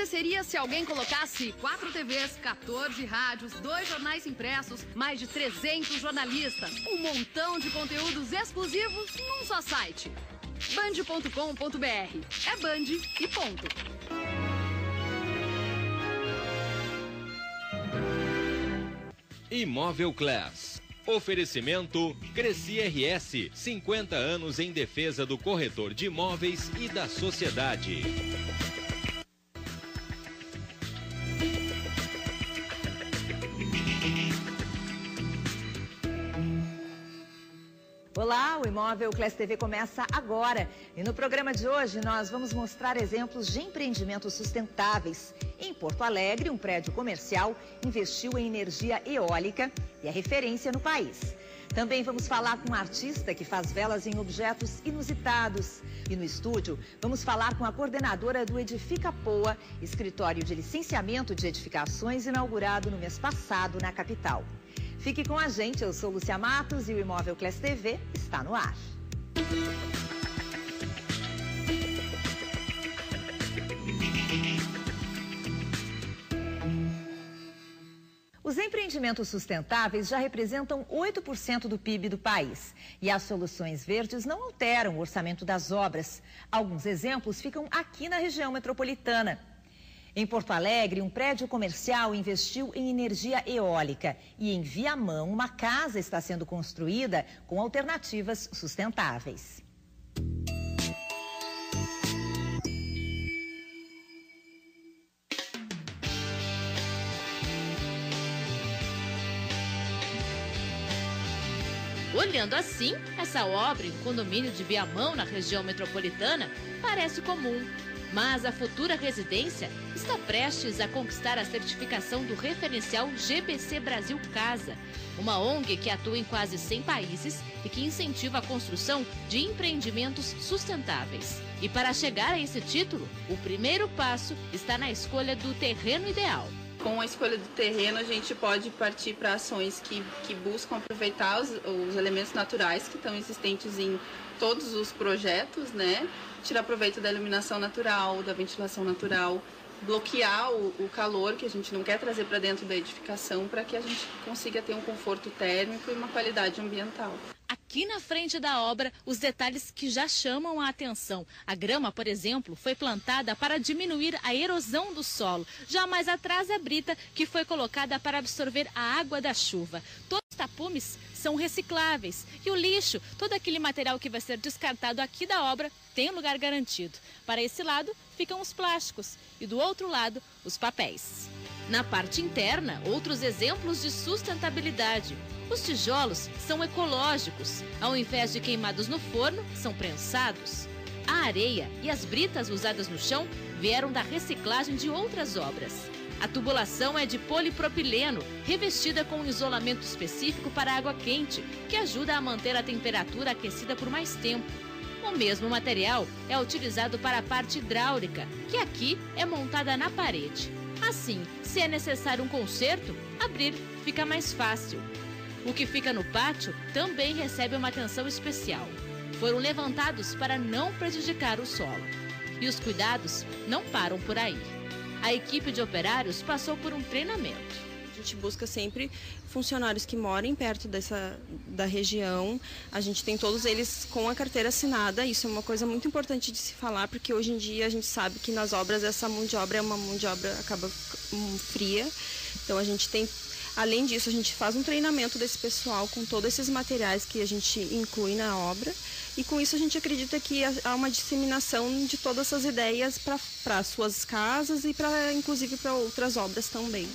aconteceria se alguém colocasse 4 TVs, 14 rádios, 2 jornais impressos, mais de 300 jornalistas, um montão de conteúdos exclusivos num só site? Band.com.br. É Band e ponto. Imóvel Class. Oferecimento Cresci RS, 50 anos em defesa do corretor de imóveis e da sociedade. Olá, o Imóvel Class TV começa agora. E no programa de hoje nós vamos mostrar exemplos de empreendimentos sustentáveis. Em Porto Alegre, um prédio comercial investiu em energia eólica e é referência no país. Também vamos falar com um artista que faz velas em objetos inusitados. E no estúdio, vamos falar com a coordenadora do Edifica Poa, escritório de licenciamento de edificações inaugurado no mês passado na capital. Fique com a gente, eu sou Lúcia Matos e o Imóvel Class TV está no ar. Os empreendimentos sustentáveis já representam 8% do PIB do país. E as soluções verdes não alteram o orçamento das obras. Alguns exemplos ficam aqui na região metropolitana. Em Porto Alegre, um prédio comercial investiu em energia eólica. E em Viamão, uma casa está sendo construída com alternativas sustentáveis. Olhando assim, essa obra em condomínio de Viamão, na região metropolitana, parece comum. Mas a futura residência está prestes a conquistar a certificação do referencial GBC Brasil Casa, uma ONG que atua em quase 100 países e que incentiva a construção de empreendimentos sustentáveis. E para chegar a esse título, o primeiro passo está na escolha do terreno ideal. Com a escolha do terreno, a gente pode partir para ações que buscam aproveitar os elementos naturais que estão existentes em todos os projetos, né? Tirar proveito da iluminação natural, da ventilação natural, bloquear o calor que a gente não quer trazer para dentro da edificação para que a gente consiga ter um conforto térmico e uma qualidade ambiental. Aqui na frente da obra, os detalhes que já chamam a atenção. A grama, por exemplo, foi plantada para diminuir a erosão do solo. Já mais atrás, a brita, que foi colocada para absorver a água da chuva. Todos os tapumes são recicláveis. E o lixo, todo aquele material que vai ser descartado aqui da obra, tem lugar garantido. Para esse lado, ficam os plásticos e do outro lado, os papéis. Na parte interna, outros exemplos de sustentabilidade. Os tijolos são ecológicos. Ao invés de queimados no forno, são prensados. A areia e as britas usadas no chão vieram da reciclagem de outras obras. A tubulação é de polipropileno, revestida com um isolamento específico para água quente, que ajuda a manter a temperatura aquecida por mais tempo. O mesmo material é utilizado para a parte hidráulica, que aqui é montada na parede. Assim, se é necessário um conserto, abrir fica mais fácil. O que fica no pátio também recebe uma atenção especial. Foram levantados para não prejudicar o solo. E os cuidados não param por aí. A equipe de operários passou por um treinamento. A gente busca sempre funcionários que morem perto da região. A gente tem todos eles com a carteira assinada. Isso é uma coisa muito importante de se falar, porque hoje em dia a gente sabe que nas obras essa mão de obra é uma mão de obra acaba fria. Então a gente tem, além disso, a gente faz um treinamento desse pessoal com todos esses materiais que a gente inclui na obra. E com isso a gente acredita que há uma disseminação de todas essas ideias para as suas casas e inclusive para outras obras também.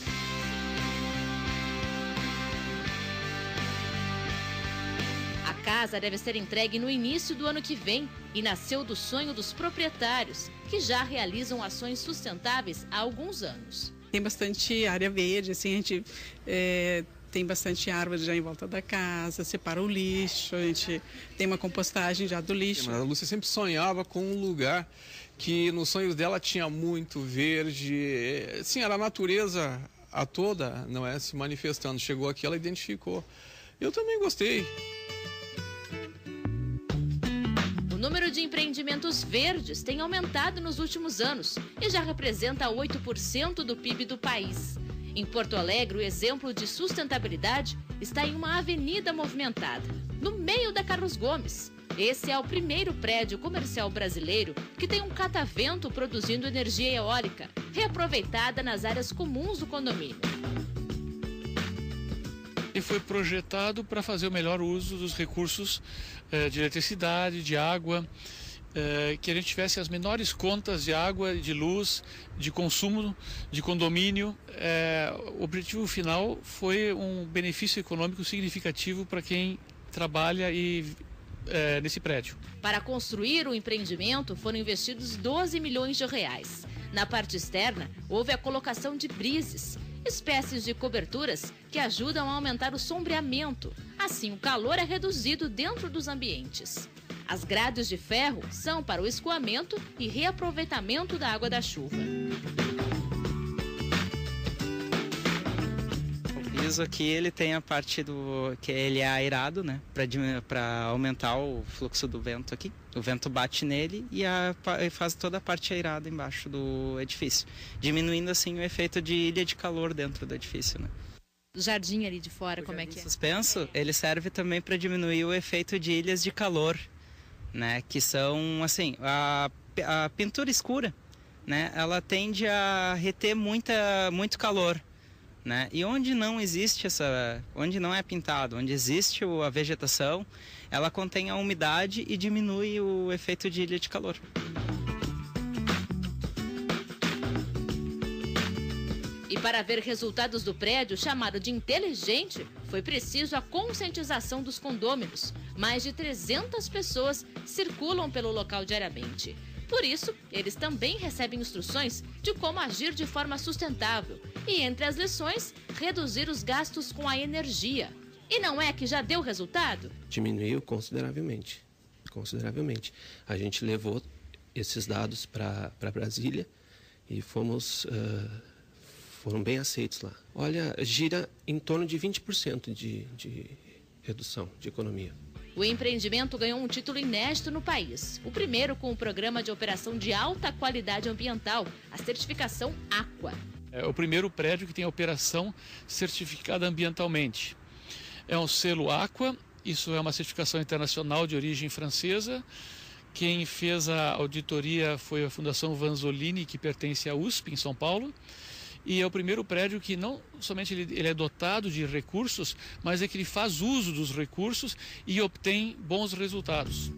A casa deve ser entregue no início do ano que vem e nasceu do sonho dos proprietários, que já realizam ações sustentáveis há alguns anos. Tem bastante área verde, assim, a gente tem bastante árvore já em volta da casa, separa o lixo, a gente tem uma compostagem já do lixo. A Lúcia sempre sonhava com um lugar que nos sonhos dela tinha muito verde, assim, era a natureza a toda, não é, se manifestando. Chegou aqui, ela identificou. Eu também gostei. O número de empreendimentos verdes tem aumentado nos últimos anos e já representa 8% do PIB do país. Em Porto Alegre, o exemplo de sustentabilidade está em uma avenida movimentada, no meio da Carlos Gomes. Esse é o primeiro prédio comercial brasileiro que tem um catavento produzindo energia eólica, reaproveitada nas áreas comuns do condomínio. E foi projetado para fazer o melhor uso dos recursos de eletricidade, de água, que a gente tivesse as menores contas de água, de luz, de consumo, de condomínio. O objetivo final foi um benefício econômico significativo para quem trabalha nesse prédio. Para construir o empreendimento foram investidos 12 milhões de reais. Na parte externa, houve a colocação de brises, espécies de coberturas que ajudam a aumentar o sombreamento. Assim, o calor é reduzido dentro dos ambientes. As grades de ferro são para o escoamento e reaproveitamento da água da chuva. O piso aqui ele tem a parte que ele é aerado, né, para aumentar o fluxo do vento aqui. O vento bate nele e faz toda a parte airada embaixo do edifício, diminuindo assim o efeito de ilha de calor dentro do edifício, né? O jardim ali de fora, como é que é? Suspenso, ele serve também para diminuir o efeito de ilhas de calor, né? Que são assim, a pintura escura, né? Ela tende a reter muito calor, né? E onde não existe onde não é pintado, onde existe a vegetação, ela contém a umidade e diminui o efeito de ilha de calor. E para ver resultados do prédio chamado de inteligente, foi preciso a conscientização dos condôminos. Mais de 300 pessoas circulam pelo local diariamente. Por isso, eles também recebem instruções de como agir de forma sustentável. E entre as lições, reduzir os gastos com a energia. E não é que já deu resultado? Diminuiu consideravelmente. A gente levou esses dados para Brasília e foram bem aceitos lá. Olha, gira em torno de 20% de redução de economia. O empreendimento ganhou um título inédito no país. O primeiro com o Programa de Operação de Alta Qualidade Ambiental, a certificação Aqua. É o primeiro prédio que tem a operação certificada ambientalmente. É um selo Aqua, isso é uma certificação internacional de origem francesa. Quem fez a auditoria foi a Fundação Vanzolini, que pertence à USP, em São Paulo. E é o primeiro prédio que não somente ele é dotado de recursos, mas é que ele faz uso dos recursos e obtém bons resultados.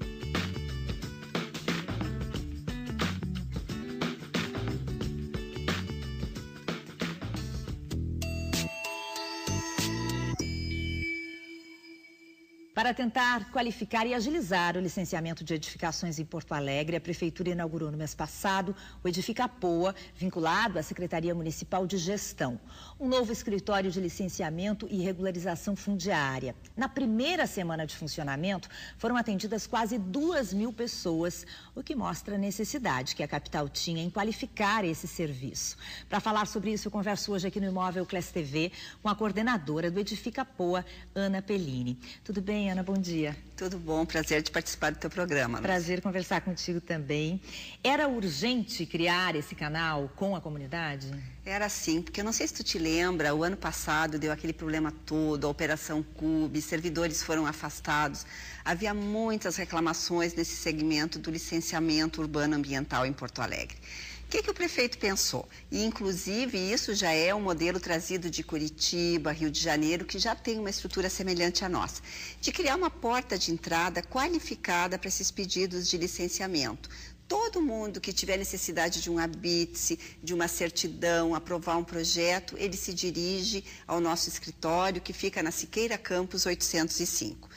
Para tentar qualificar e agilizar o licenciamento de edificações em Porto Alegre, a Prefeitura inaugurou no mês passado o Edifica Poa, vinculado à Secretaria Municipal de Gestão. Um novo escritório de licenciamento e regularização fundiária. Na primeira semana de funcionamento, foram atendidas quase 2.000 pessoas, o que mostra a necessidade que a capital tinha em qualificar esse serviço. Para falar sobre isso, eu converso hoje aqui no Imóvel Class TV com a coordenadora do Edifica Poa, Ana Pellini. Tudo bem, Ana? Bom dia. Tudo bom, prazer de participar do teu programa. Prazer conversar contigo também. Era urgente criar esse canal com a comunidade? Era sim, porque eu não sei se tu te lembra, o ano passado deu aquele problema todo, a Operação Cube, servidores foram afastados. Havia muitas reclamações nesse segmento do licenciamento urbano ambiental em Porto Alegre. O que o prefeito pensou? E, inclusive, isso já é um modelo trazido de Curitiba, Rio de Janeiro, que já tem uma estrutura semelhante à nossa, de criar uma porta de entrada qualificada para esses pedidos de licenciamento. Todo mundo que tiver necessidade de um habite-se, de uma certidão, aprovar um projeto, ele se dirige ao nosso escritório, que fica na Siqueira Campos 805.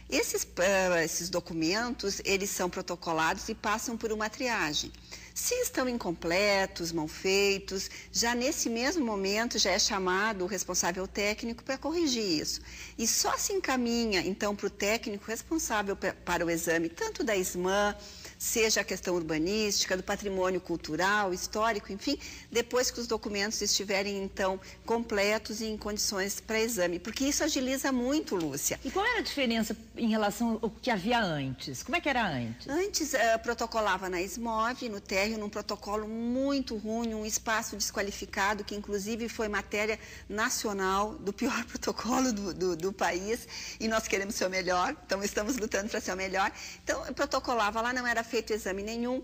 Esses documentos, eles são protocolados e passam por uma triagem. Se estão incompletos, mal feitos, já nesse mesmo momento já é chamado o responsável técnico para corrigir isso. E só se encaminha, então, para o técnico responsável para o exame, tanto da SMAN, seja a questão urbanística, do patrimônio cultural, histórico, enfim, depois que os documentos estiverem, então, completos e em condições para exame. Porque isso agiliza muito, Lúcia. E qual era a diferença em relação ao que havia antes? Como é que era antes? Antes, protocolava na SMOV, no térreo, num protocolo muito ruim, um espaço desqualificado, que inclusive foi matéria nacional do pior protocolo do país, e nós queremos ser o melhor, então estamos lutando para ser o melhor. Então, eu protocolava lá, não era feito exame nenhum.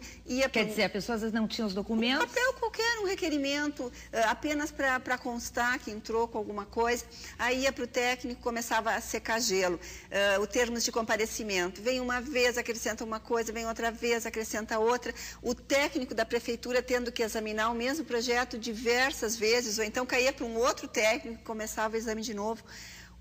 Quer dizer, a pessoa às vezes não tinha os documentos? Um papel qualquer, um requerimento, apenas para constar que entrou com alguma coisa. Aí ia para o técnico, começava a secar gelo. O termos de comparecimento, vem uma vez, acrescenta uma coisa, vem outra vez, acrescenta outra. O técnico da prefeitura tendo que examinar o mesmo projeto diversas vezes, ou então caía para um outro técnico, começava o exame de novo.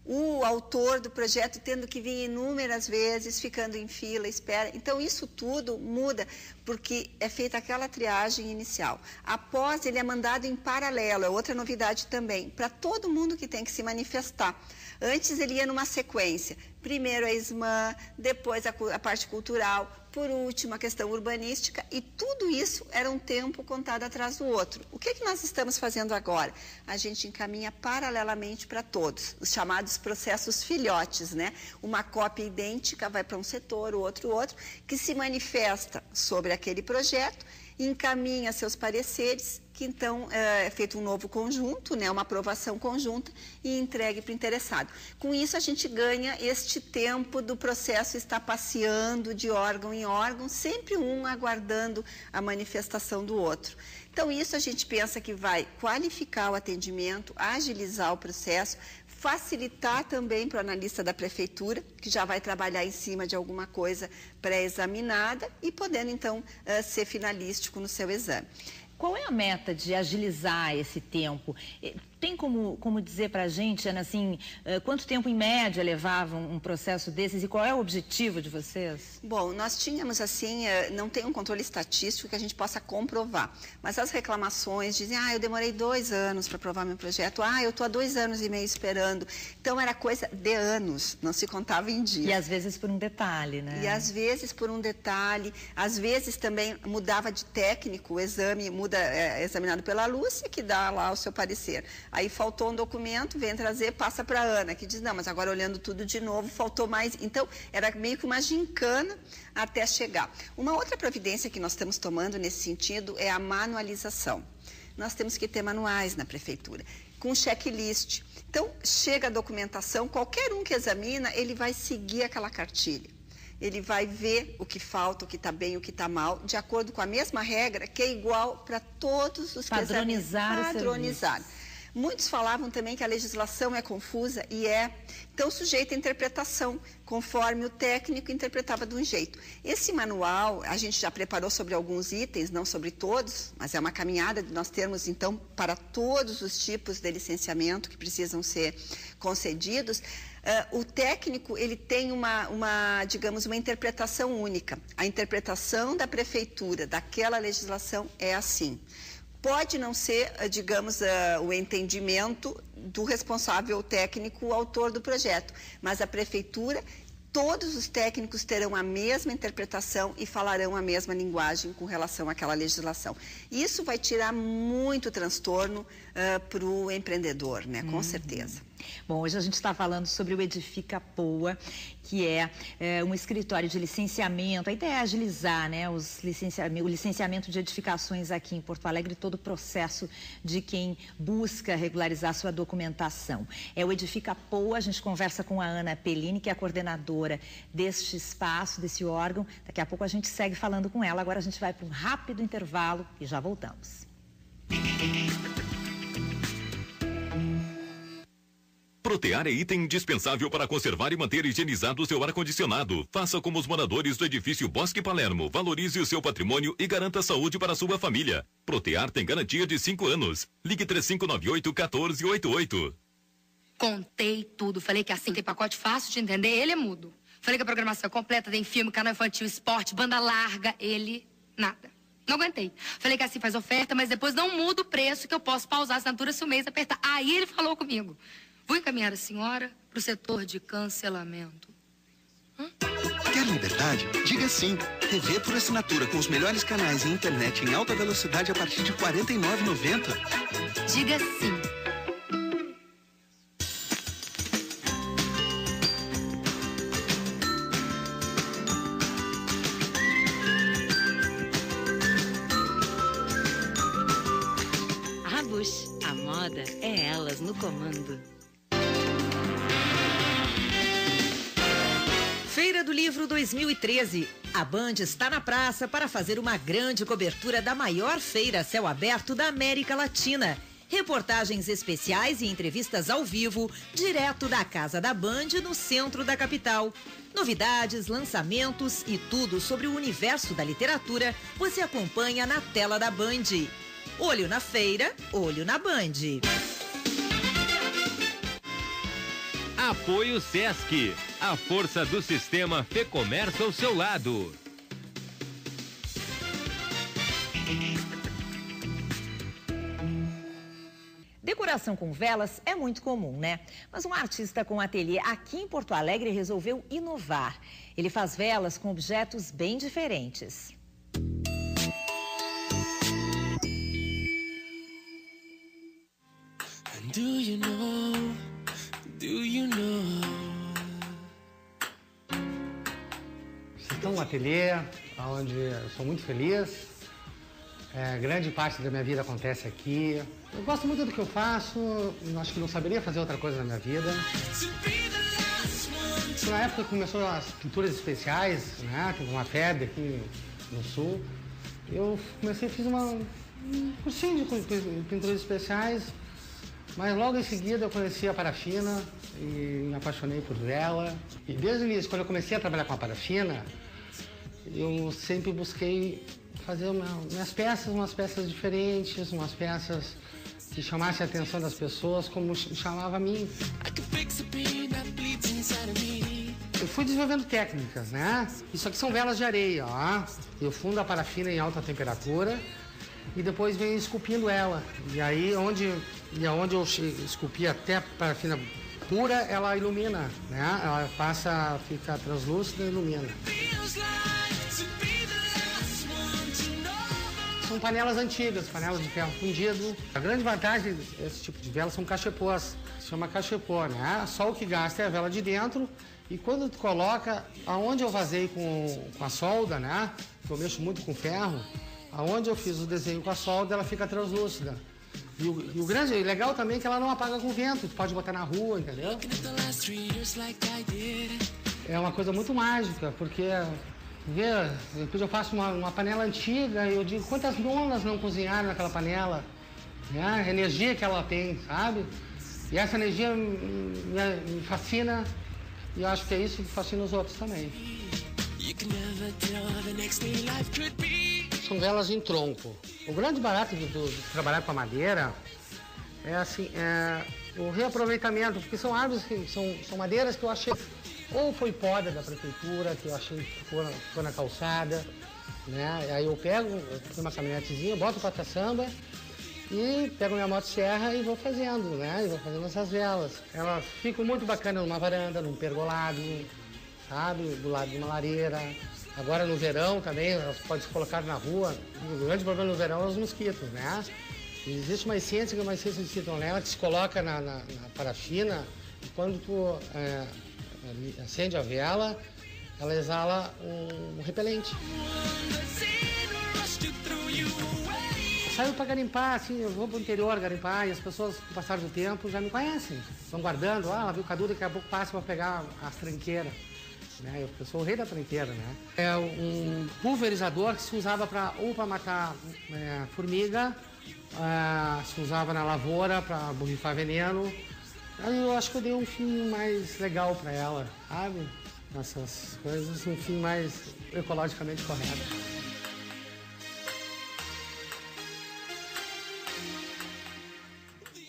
O autor do projeto tendo que vir inúmeras vezes, ficando em fila, espera. Então, isso tudo muda, porque é feita aquela triagem inicial. Após, ele é mandado em paralelo, é outra novidade também, para todo mundo que tem que se manifestar. Antes, ele ia numa sequência. Primeiro a SMAN, depois a parte cultural, por último a questão urbanística, e tudo isso era um tempo contado atrás do outro. O que nós estamos fazendo agora? A gente encaminha paralelamente para todos, os chamados processos filhotes, né? Uma cópia idêntica vai para um setor, o outro, que se manifesta sobre aquele projeto, encaminha seus pareceres, que então é feito um novo conjunto, né, uma aprovação conjunta e entregue para o interessado. Com isso, a gente ganha este tempo do processo estar passeando de órgão em órgão, sempre um aguardando a manifestação do outro. Então, isso a gente pensa que vai qualificar o atendimento, agilizar o processo, facilitar também para o analista da prefeitura, que já vai trabalhar em cima de alguma coisa pré-examinada e podendo, então, ser finalístico no seu exame. Qual é a meta de agilizar esse tempo? Tem como dizer para a gente, Ana, assim, quanto tempo em média levava um processo desses e qual é o objetivo de vocês? Bom, nós tínhamos assim, não tem um controle estatístico que a gente possa comprovar, mas as reclamações dizem, eu demorei 2 anos para aprovar meu projeto, eu estou há 2 anos e meio esperando. Então era coisa de anos, não se contava em dias. E às vezes por um detalhe, né? E às vezes por um detalhe, às vezes também mudava de técnico, o exame é examinado pela Lúcia, que dá lá o seu parecer. Aí faltou um documento, vem trazer, passa para a Ana, que diz, não, mas agora olhando tudo de novo, faltou mais. Então, era meio que uma gincana até chegar. Uma outra providência que nós estamos tomando nesse sentido é a manualização. Nós temos que ter manuais na prefeitura, com checklist. Então, chega a documentação, qualquer um que examina, ele vai seguir aquela cartilha. Ele vai ver o que falta, o que está bem, o que está mal, de acordo com a mesma regra, que é igual para todos os que examinam. Padronizar. Muitos falavam também que a legislação é confusa e é, então sujeita a interpretação, conforme o técnico interpretava de um jeito. Esse manual, a gente já preparou sobre alguns itens, não sobre todos, mas é uma caminhada de nós termos, então, para todos os tipos de licenciamento que precisam ser concedidos. O técnico, ele tem digamos, uma interpretação única. A interpretação da prefeitura daquela legislação é assim. Pode não ser, digamos, o entendimento do responsável técnico, o autor do projeto, mas a prefeitura, todos os técnicos terão a mesma interpretação e falarão a mesma linguagem com relação àquela legislação. Isso vai tirar muito transtorno para o empreendedor, né? Com certeza. Bom, hoje a gente está falando sobre o Edifica Poa, que é um escritório de licenciamento. A ideia é agilizar, né, o licenciamento de edificações aqui em Porto Alegre, todo o processo de quem busca regularizar sua documentação. É o Edifica Poa, a gente conversa com a Ana Pellini, que é a coordenadora deste espaço, desse órgão. Daqui a pouco a gente segue falando com ela. Agora a gente vai para um rápido intervalo e já voltamos. Protear é item indispensável para conservar e manter higienizado o seu ar-condicionado. Faça como os moradores do edifício Bosque Palermo. Valorize o seu patrimônio e garanta saúde para a sua família. Protear tem garantia de 5 anos. Ligue 3598-1488. Contei tudo. Falei que assim tem pacote fácil de entender. Ele é mudo. Falei que a programação é completa, tem filme, canal infantil, esporte, banda larga. Ele, nada. Não aguentei. Falei que assim faz oferta, mas depois não muda o preço, que eu posso pausar a assinatura se o mês apertar. Aí ele falou comigo. Vou encaminhar a senhora para o setor de cancelamento. Quer liberdade? Diga sim. TV por assinatura com os melhores canais e internet em alta velocidade a partir de R$ 49,90. Diga sim. Bush, a moda é elas no comando. Feira do Livro 2013. A Band está na praça para fazer uma grande cobertura da maior feira a céu aberto da América Latina. Reportagens especiais e entrevistas ao vivo, direto da casa da Band no centro da capital. Novidades, lançamentos e tudo sobre o universo da literatura você acompanha na tela da Band. Olho na feira, olho na Band. Apoio Sesc, a força do sistema Fecomércio ao seu lado. Decoração com velas é muito comum, né? Mas um artista com ateliê aqui em Porto Alegre resolveu inovar. Ele faz velas com objetos bem diferentes. Do you know? Estou num ateliê onde eu sou muito feliz. Grande parte da minha vida acontece aqui. Eu gosto muito do que eu faço, acho que não saberia fazer outra coisa na minha vida. Na época que começou as pinturas especiais, né, teve uma febre aqui no Sul, eu fiz um cursinho de pinturas especiais. Mas logo em seguida eu conheci a parafina e me apaixonei por vela. E desde o início, quando eu comecei a trabalhar com a parafina, eu sempre busquei fazer minhas peças, umas peças diferentes, umas peças que chamassem a atenção das pessoas como chamava a mim. Eu fui desenvolvendo técnicas, né? Isso aqui são velas de areia, ó. Eu fundo a parafina em alta temperatura e depois venho esculpindo ela. E aí, onde eu esculpi até a parafina pura, ela ilumina, né? Ela fica translúcida e ilumina. São panelas antigas, panelas de ferro fundido. A grande vantagem desse tipo de vela são cachepôs. Se chama cachepô, né? Só o que gasta é a vela de dentro. E quando tu coloca, aonde eu vazei com a solda, né? Que eu mexo muito com ferro, aonde eu fiz o desenho com a solda, ela fica translúcida. E o grande e legal também é que ela não apaga com vento, tu pode botar na rua, entendeu? É uma coisa muito mágica, porque depois eu faço uma panela antiga e eu digo quantas nonas não cozinharam naquela panela, né? A energia que ela tem, sabe? E essa energia me fascina e eu acho que é isso que fascina os outros também. São velas em tronco. O grande barato de trabalhar com a madeira é o reaproveitamento, porque são árvores que são madeiras que eu achei ou foi poda da prefeitura, que eu achei que foi na calçada, né? Aí eu tenho uma caminhonetezinha, boto para caçamba e pego minha motosserra e vou fazendo, né? E vou fazendo essas velas. Elas ficam muito bacanas numa varanda, num pergolado, sabe? Do lado de uma lareira. Agora no verão também, elas podem ser colocadas na rua. O grande problema no verão é os mosquitos, né? E existe uma essência que é uma essência de citronela que se coloca na parafina e quando tu acende a vela, ela exala um repelente. Saio para garimpar, assim, eu vou para o interior garimpar e as pessoas, com o passar do tempo, já me conhecem. Estão guardando, ela viu o Cadu, daqui a pouco passa para pegar as tranqueiras. Né? Eu sou o rei da tranqueira, né? É um pulverizador que se usava para matar formiga, se usava na lavoura para borrifar veneno. Aí eu acho que eu dei um fim mais legal para ela, sabe? Essas coisas, um fim mais ecologicamente correto.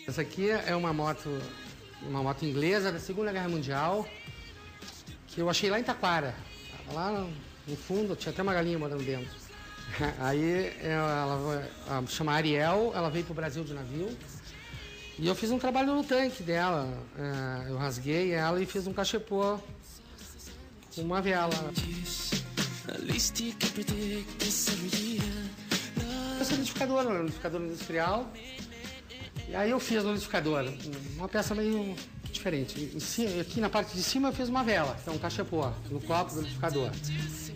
Essa aqui é uma moto inglesa da Segunda Guerra Mundial, que eu achei lá em Taquara. Lá no fundo, tinha até uma galinha morando dentro. Aí ela chama Ariel, ela veio pro Brasil de navio. E eu fiz um trabalho no tanque dela. Eu rasguei ela e fiz um cachepô com uma vela. Eu sou liquidificador industrial. E aí eu fiz no liquidificador, uma peça meio diferente. Aqui na parte de cima eu fiz uma vela, então um cachepô, no copo do liquidificador.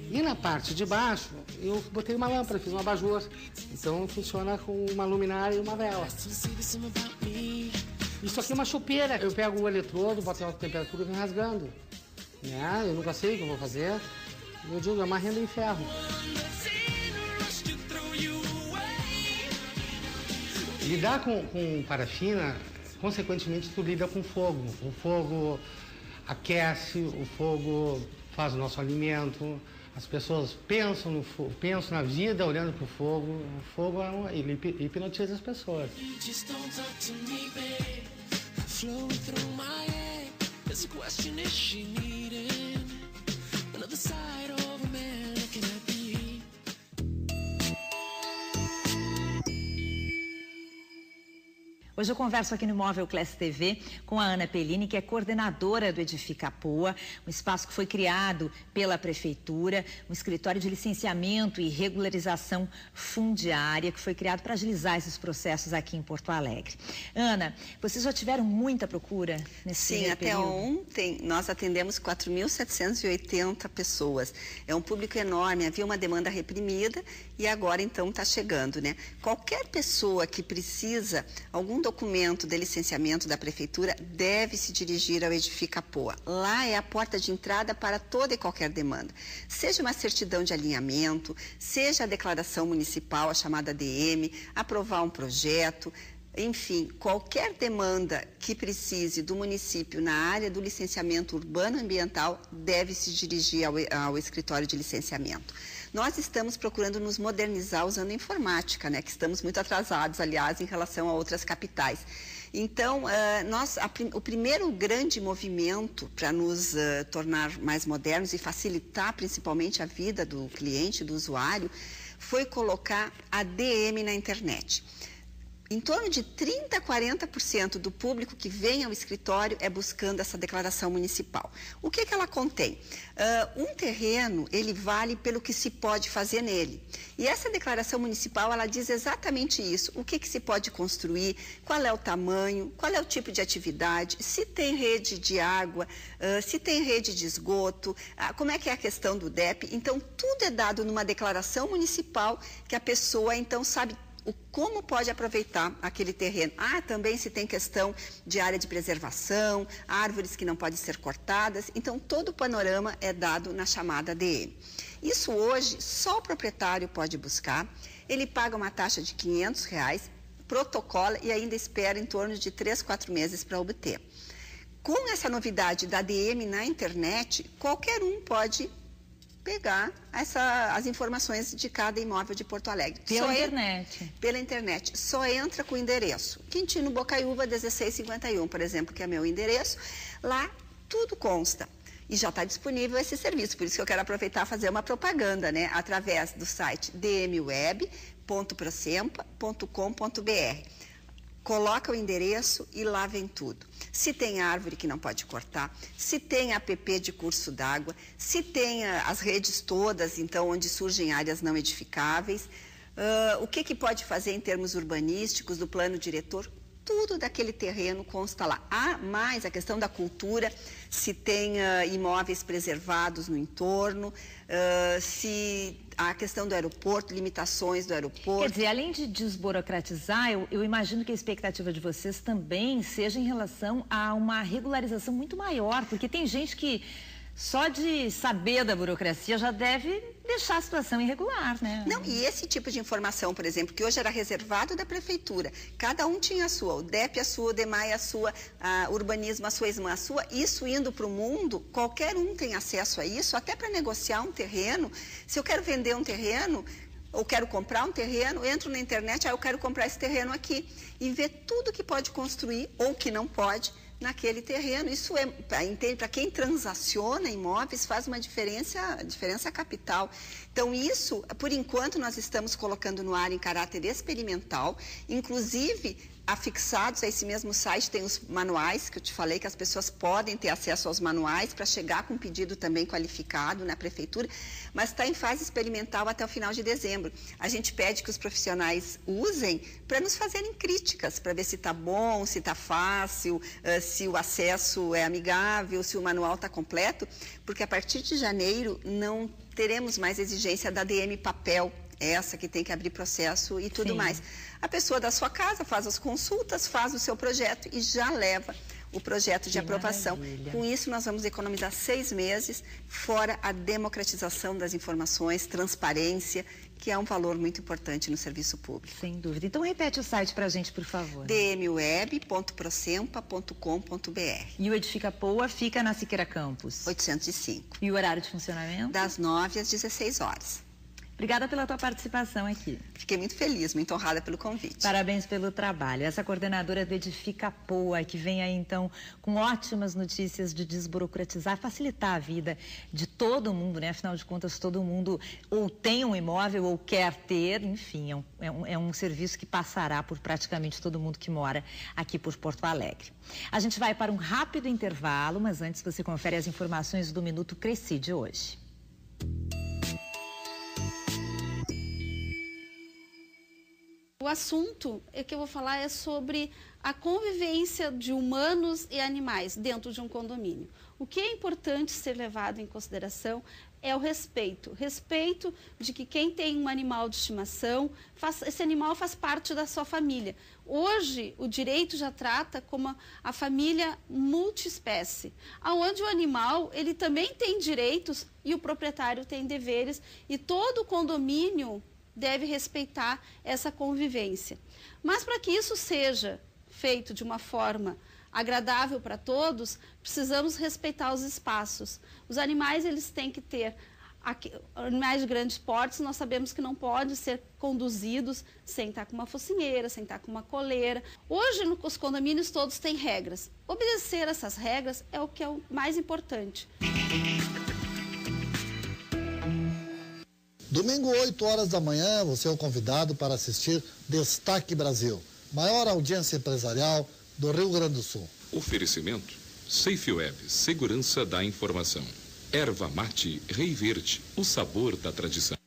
E na parte de baixo eu botei uma lâmpada, fiz um abajur. Então funciona com uma luminária e uma vela. Isso aqui é uma chopeira. Eu pego o eletrodo, boto em alta temperatura e venho rasgando. Eu nunca sei o que eu vou fazer. Eu digo, é uma renda em ferro. Lidar com parafina, consequentemente, tu lida com fogo. O fogo aquece, o fogo faz o nosso alimento. As pessoas pensam no fogo, pensam na vida olhando para o fogo. O fogo ele hipnotiza as pessoas. Hoje eu converso aqui no Imóvel Class TV com a Ana Pellini, que é coordenadora do Edifica Poa, um espaço que foi criado pela Prefeitura, um escritório de licenciamento e regularização fundiária, que foi criado para agilizar esses processos aqui em Porto Alegre. Ana, vocês já tiveram muita procura nesse período? Sim, até ontem nós atendemos 4.780 pessoas. É um público enorme, havia uma demanda reprimida e agora então está chegando, né? Qualquer pessoa que precisa algum documento de licenciamento da Prefeitura deve se dirigir ao Edifica Poa. Lá é a porta de entrada para toda e qualquer demanda. Seja uma certidão de alinhamento, seja a declaração municipal, a chamada DM, aprovar um projeto, enfim, qualquer demanda que precise do município na área do licenciamento urbano ambiental deve se dirigir ao escritório de licenciamento. Nós estamos procurando nos modernizar usando informática, né? Que estamos muito atrasados, aliás, em relação a outras capitais. Então, o primeiro grande movimento para nos tornar mais modernos e facilitar principalmente a vida do cliente, do usuário, foi colocar a DM na internet. Em torno de 30% a 40% do público que vem ao escritório é buscando essa declaração municipal. O que ela contém? Um terreno, ele vale pelo que se pode fazer nele. E essa declaração municipal, ela diz exatamente isso. O que se pode construir, qual é o tamanho, qual é o tipo de atividade, se tem rede de água, se tem rede de esgoto, como é que é a questão do DEP. Então, tudo é dado numa declaração municipal que a pessoa, então, sabe como pode aproveitar aquele terreno. Também se tem questão de área de preservação, árvores que não podem ser cortadas. Então, todo o panorama é dado na chamada DM. Isso hoje, só o proprietário pode buscar. Ele paga uma taxa de R$500, protocola e ainda espera em torno de 3, 4 meses para obter. Com essa novidade da DM na internet, qualquer um pode pegar as informações de cada imóvel de Porto Alegre. Pela internet? Pela internet. Só entra com o endereço. Quintino Bocaiúva 1651, por exemplo, que é meu endereço. Lá tudo consta. E já está disponível esse serviço. Por isso que eu quero aproveitar e fazer uma propaganda, né? Através do site dmweb.procempa.com.br. Coloca o endereço e lá vem tudo. Se tem árvore que não pode cortar, se tem app de curso d'água, se tem as redes todas, então, onde surgem áreas não edificáveis, o que pode fazer em termos urbanísticos, do plano diretor, tudo daquele terreno consta lá. Mais a questão da cultura, se tem imóveis preservados no entorno, se a questão do aeroporto, limitações do aeroporto. Quer dizer, além de desburocratizar, eu imagino que a expectativa de vocês também seja em relação a uma regularização muito maior, porque tem gente que só de saber da burocracia já deve deixar a situação irregular, né? Não, e esse tipo de informação, por exemplo, que hoje era reservado da Prefeitura, cada um tinha a sua, o DEP a sua, o DEMAI a sua, o urbanismo a sua, a sua, isso indo para o mundo, qualquer um tem acesso a isso, até para negociar um terreno. Se eu quero vender um terreno, ou quero comprar um terreno, entro na internet, eu quero comprar esse terreno aqui, e ver tudo que pode construir ou que não pode, naquele terreno. Isso para quem transaciona imóveis faz uma diferença capital. Então isso, por enquanto, nós estamos colocando no ar em caráter experimental, inclusive afixados a esse mesmo site tem os manuais, que eu te falei que as pessoas podem ter acesso aos manuais para chegar com um pedido também qualificado na prefeitura, mas está em fase experimental até o final de dezembro. A gente pede que os profissionais usem para nos fazerem críticas, para ver se está bom, se está fácil, se o acesso é amigável, se o manual está completo, porque a partir de janeiro não teremos mais exigência da DM papel, essa que tem que abrir processo e tudo mais. A pessoa da sua casa faz as consultas, faz o seu projeto e já leva o projeto de aprovação. Maravilha. Com isso, nós vamos economizar 6 meses, fora a democratização das informações, transparência, que é um valor muito importante no serviço público. Sem dúvida. Então, repete o site para a gente, por favor. dmweb.procempa.com.br. E o Edifica Poa fica na Siqueira Campos? 805. E o horário de funcionamento? Das 9 às 16 horas. Obrigada pela tua participação aqui. Fiquei muito feliz, muito honrada pelo convite. Parabéns pelo trabalho. Essa coordenadora do Edifica Poa, que vem aí então com ótimas notícias de desburocratizar, facilitar a vida de todo mundo, né? Afinal de contas, todo mundo ou tem um imóvel ou quer ter, enfim, é um serviço que passará por praticamente todo mundo que mora aqui por Porto Alegre. A gente vai para um rápido intervalo, mas antes você confere as informações do Minuto Cresci de hoje. O assunto que eu vou falar é sobre a convivência de humanos e animais dentro de um condomínio. O que é importante ser levado em consideração é o respeito. Respeito de que quem tem um animal de estimação, esse animal faz parte da sua família. Hoje, o direito já trata como a família multiespécie, onde o animal ele também tem direitos e o proprietário tem deveres, e todo condomínio deve respeitar essa convivência. Mas para que isso seja feito de uma forma agradável para todos, precisamos respeitar os espaços. Os animais, eles têm que ter, animais de grandes portes, nós sabemos que não podem ser conduzidos sem estar com uma focinheira, sem estar com uma coleira. Hoje, os condomínios todos têm regras. Obedecer essas regras é o que é o mais importante. Domingo, 8 horas da manhã, você é o convidado para assistir Destaque Brasil, maior audiência empresarial do Rio Grande do Sul. Oferecimento: SafeWeb, segurança da informação. Erva Mate Rei Verde, o sabor da tradição.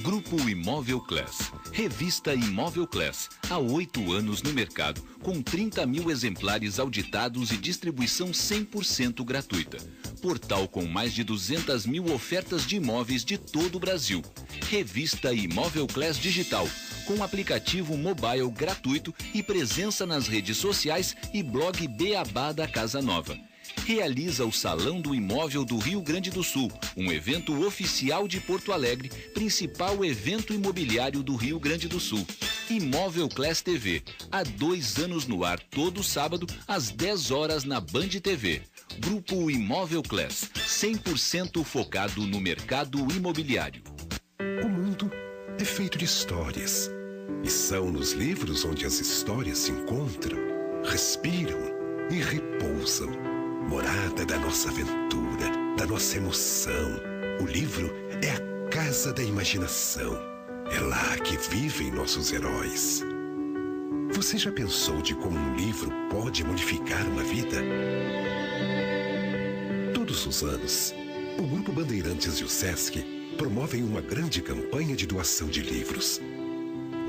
Grupo Imóvel Class. Revista Imóvel Class. Há 8 anos no mercado, com 30 mil exemplares auditados e distribuição 100% gratuita. Portal com mais de 200 mil ofertas de imóveis de todo o Brasil. Revista Imóvel Class Digital, com aplicativo mobile gratuito e presença nas redes sociais e blog Beabá da Casa Nova. Realiza o Salão do Imóvel do Rio Grande do Sul, um evento oficial de Porto Alegre, principal evento imobiliário do Rio Grande do Sul. Imóvel Class TV, há 2 anos no ar, todo sábado, às 10 horas na Band TV. Grupo Imóvel Class, 100% focado no mercado imobiliário. O mundo é feito de histórias. E são nos livros onde as histórias se encontram, respiram e repousam. Morada da nossa aventura, da nossa emoção. O livro é a casa da imaginação. É lá que vivem nossos heróis. Você já pensou de como um livro pode modificar uma vida? Todos os anos, o Grupo Bandeirantes e o Sesc promovem uma grande campanha de doação de livros.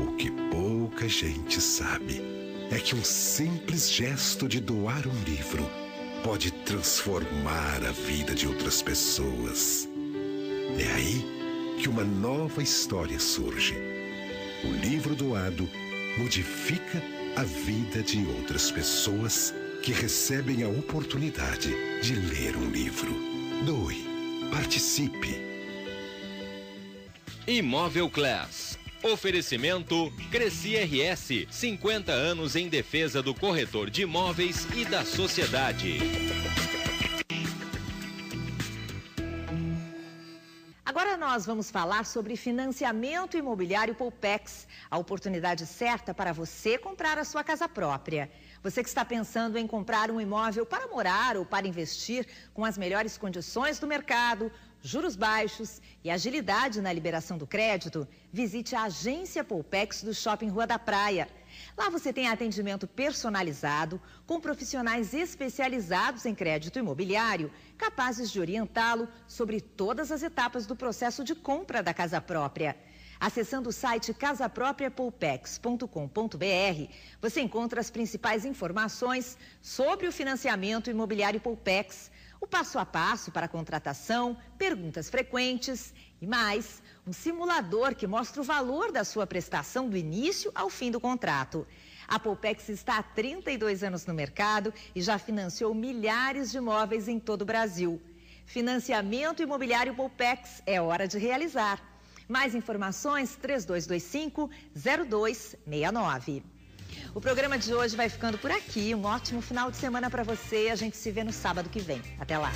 O que pouca gente sabe é que um simples gesto de doar um livro pode transformar a vida de outras pessoas. É aí que uma nova história surge. O livro doado modifica a vida de outras pessoas que recebem a oportunidade de ler um livro. Doe, participe. Imóvel Class. Oferecimento Cresci RS, 50 anos em defesa do corretor de imóveis e da sociedade. Agora nós vamos falar sobre financiamento imobiliário Poupex, a oportunidade certa para você comprar a sua casa própria. Você que está pensando em comprar um imóvel para morar ou para investir com as melhores condições do mercado, juros baixos e agilidade na liberação do crédito, visite a agência Poupex do Shopping Rua da Praia. Lá você tem atendimento personalizado, com profissionais especializados em crédito imobiliário, capazes de orientá-lo sobre todas as etapas do processo de compra da casa própria. Acessando o site casapropriapoupex.com.br, você encontra as principais informações sobre o financiamento imobiliário Poupex, o passo a passo para a contratação, perguntas frequentes e mais, um simulador que mostra o valor da sua prestação do início ao fim do contrato. A Poupex está há 32 anos no mercado e já financiou milhares de imóveis em todo o Brasil. Financiamento imobiliário Poupex é hora de realizar. Mais informações, 3225-0269. O programa de hoje vai ficando por aqui. Um ótimo final de semana para você. A gente se vê no sábado que vem. Até lá.